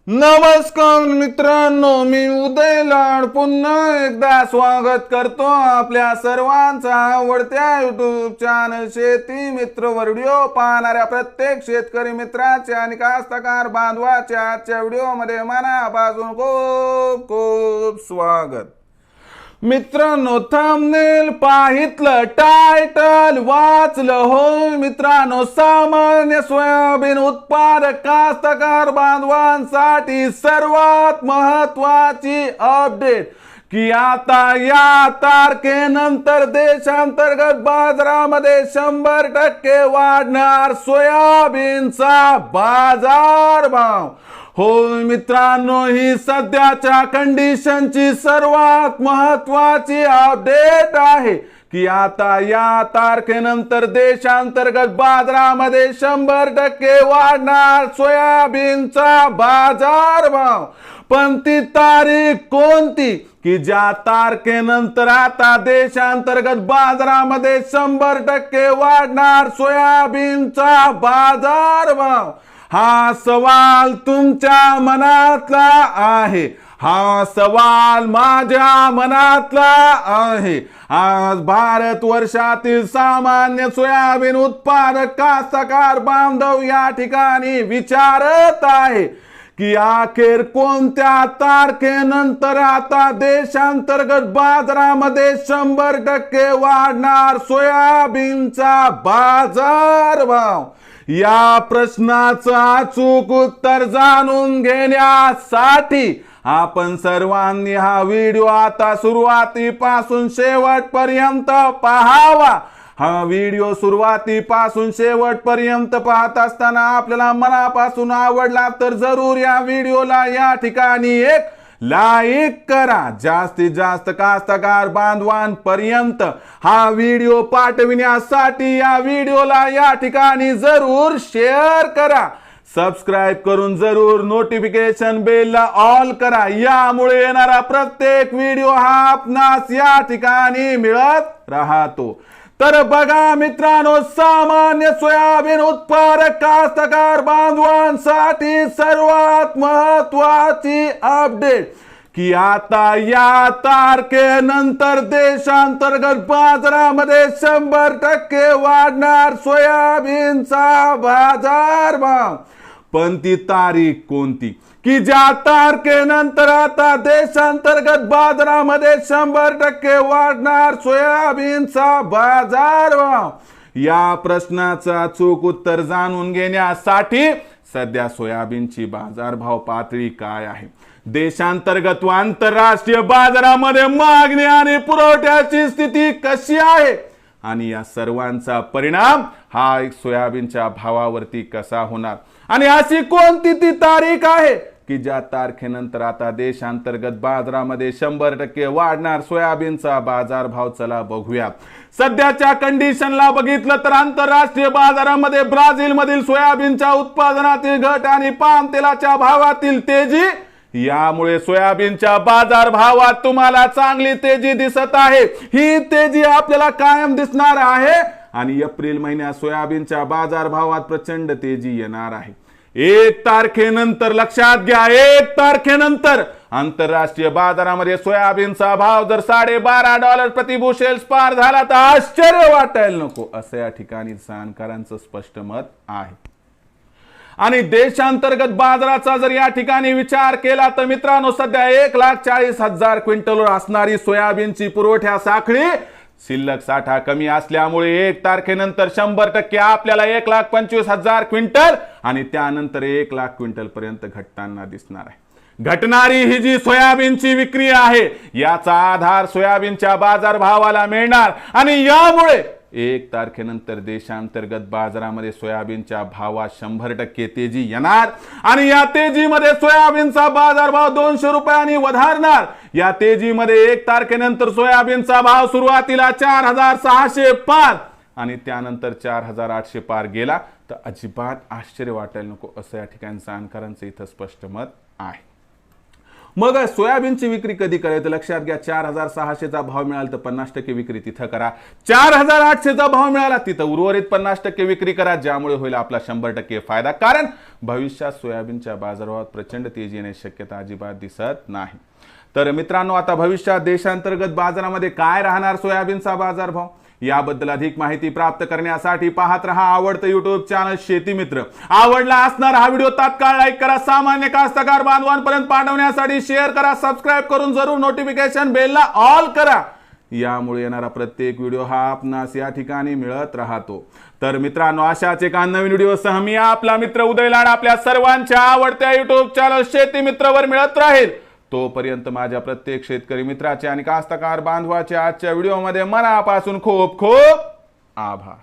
नमस्कार मित्रांनो, मी उदय लाड पुन्हा एकदा स्वागत करतो आपल्या सर्वांचा आवडत्या युट्यूब चॅनल शेती मित्र व्हिडिओ पाहणाऱ्या प्रत्येक शेतकरी मित्राचे आणि कास्तकार बांधवाच्या आजच्या व्हिडिओमध्ये मनापासून खूप खूप स्वागत। मित्रांनो, थंबनेल पाहितलं, टायटल वाचलं हो मित्रांनो। सामान्य सोयाबीन उत्पादक कास्तकार बांधवांसाठी सर्वात महत्त्वाची अपडेट की आता या तारखेनंतर देशांतर्गत बाजारामध्ये 100% वाढणार सोयाबीनचा बाजारभाव। हो मित्रांनो, ही सध्याच्या कंडिशनची सर्वात महत्त्वाची अपडेट आहे की आता या तारखेनंतर देशांतर्गत बाजारामध्ये 100% वाढणार सोयाबीनचा बाजारभाव। पण ती तारीख कोणती की ज्या तारखेनंतर आता देशांतर्गत बाजारामध्ये 100% वाढणार सोयाबीनचा बाजारभाव? हा सवाल तुमच्या मनातला आहे, हा सवाल माझ्या मनातला आहे। आज भारत वर्षातील सामान्य सोयाबीन उत्पादक कास्तकार बांधव या ठिकाणी विचारत आहे की अखेर कोणत्या तारखेनंतर आता देशांतर्गत बाजारामध्ये 100% वाढणार सोयाबीनचा बाजारभाव? या प्रश्नाचं अचूक उत्तर जाणून घेण्यासाठी आपण सर्वांनी हा व्हिडिओ आता सुरुवातीपासून शेवटपर्यंत पाहावा। हा व्हिडिओ सुरुवातीपासून शेवटपर्यंत पाहत असताना आपल्याला मनापासून आवडला तर जरूर या व्हिडिओला या ठिकाणी एक लाईक करा। जास्तीत जास्त कास्तकार बांधवांपर्यंत हा व्हिडिओ पाठविण्यासाठी या व्हिडिओला या ठिकाणी जरूर शेअर करा। सबस्क्राइब करून जरूर नोटिफिकेशन बेलला ऑल करा, यामुळे येणारा प्रत्येक व्हिडिओ हा आपणास या ठिकाणी मिळत राहतो। तर बघा मित्रांनो, सामान्य सोयाबीन उत्पादक कास्तकार बांधवांसाठी सर्वात महत्त्वाची अपडेट की आता या तारखेनंतर देशांतर्गत बाजारामध्ये 100% वाढणार सोयाबीनचा बाजारभाव। पण ती तारीख कोणती की ज्या तारखेनंतर आता देशांतर्गत बाजारामध्ये 100% वाढणार सोयाबीनचा बाजारभाव? या प्रश्नाचं अचूक उत्तर जाणून घेण्यासाठी सध्या सोयाबीनची बाजारभाव पातळी काय आहे, देशांतर्गत व आंतरराष्ट्रीय बाजारामध्ये मागणी आणि पुरवठ्याची स्थिती कशी आहे आणि या सर्वांचा परिणाम हा सोयाबीनच्या भावावरती कसा होणार, आणि अशी कोणती ती तारीख आहे की ज्या तारखेनंतर आता देशांतर्गत बाजारामध्ये 100% वाढणार सोयाबीनचा बाजारभाव? चला बघूया। सध्याच्या कंडिशनला बघितलं तर आंतरराष्ट्रीय बाजारामध्ये ब्राझील मधील सोयाबीनच्या उत्पादनातील घट आणि पाम तेलाच्या भावातील तेजी, यामुळे सोयाबीनच्या बाजारभावात तुम्हाला चांगली तेजी दिसत आहे। ही तेजी आपल्याला कायम दिसणार आहे आणि एप्रिल महिन्यात सोयाबीनच्या बाजारभावात प्रचंड तेजी येणार आहे। 1 तारखेनंतर लक्षात घ्या, 1 तारखेनंतर आंतरराष्ट्रीय बाजारामध्ये सोयाबीनचा भाव जर $12.5 प्रति बुशेल पार झाला तर आश्चर्य वाटायला नको, असं या ठिकाणी जाणकारांचं स्पष्ट मत आहे। आणि देशांतर्गत बाजाराचा जर या ठिकाणी विचार केला तर मित्रांनो, सध्या 1,40,000 क्विंटलवर असणारी सोयाबीनची पुरवठ्या साखळी शिल्लक साठा कमी असल्यामुळे 1 तारखेनंतर 100% आपल्याला 1,25,000 क्विंटल आणि त्यानंतर 1,00,000 क्विंटल पर्यंत घटताना दिसणार आहे। घटणारी ही जी सोयाबीनची विक्री आहे याचा आधार सोयाबीनच्या बाजारभावाला मिळणार आणि यामुळे 1 तारखेनंतर देशांतर्गत बाजारामध्ये सोयाबीनच्या भावात 100% तेजी येणार आणि या तेजीमध्ये सोयाबीनचा बाजारभाव 200 रुपयांनी वधारणार। या तेजीमध्ये 1 तारखेनंतर सोयाबीनचा भाव सुरुवातीला 4,600 पार आणि त्यानंतर 4,800 पार गेला तर अजिबात आश्चर्य वाटायला नको, असं या ठिकाणी जाणकारांचं इथं स्पष्ट मत आहे। मग सोयाबीनची विक्री कधी करायचं लक्षात घ्या. 4,600चा भाव मिळाला तर 50% विक्री तिथं करा. 4,800चा भाव मिळाला तिथं उर्वरित 50% विक्री करा, ज्यामुळे होईल आपला 100% फायदा. कारण भविष्यात सोयाबीनच्या बाजारभावात प्रचंड तेजी येण्याची शक्यता अजिबात दिसत नाही. तर मित्रांनो, आता भविष्यात देशांतर्गत बाजारामध्ये काय राहणार सोयाबीनचा बाजारभाव याबद्दल अधिक माहिती प्राप्त करण्यासाठी पाहत रहा आवडतं युट्यूब चॅनल शेती मित्र. आवडला असणार हा व्हिडिओ तात्काळ लाईक करा. सामान्य कास्तकार बांधवांपर्यंत पाठवण्यासाठी शेअर करा. सबस्क्राईब करून जरूर नोटिफिकेशन बेलला ऑल करा. यामुळे येणारा प्रत्येक व्हिडिओ हा आपणास या ठिकाणी मिळत राहतो. तर मित्रांनो, अशाच एका नवीन व्हिडिओसह मी आपला मित्र उदय लाड आपल्या सर्वांच्या आवडत्या युट्यूब चॅनल शेती मित्रवर मिळत राहील. तोपर्यंत माझ्या प्रत्येक शेतकरी मित्राचे आणि कास्तकार बांधवाचे आजच्या व्हिडिओमध्ये मनापासून खूप खूप आभार.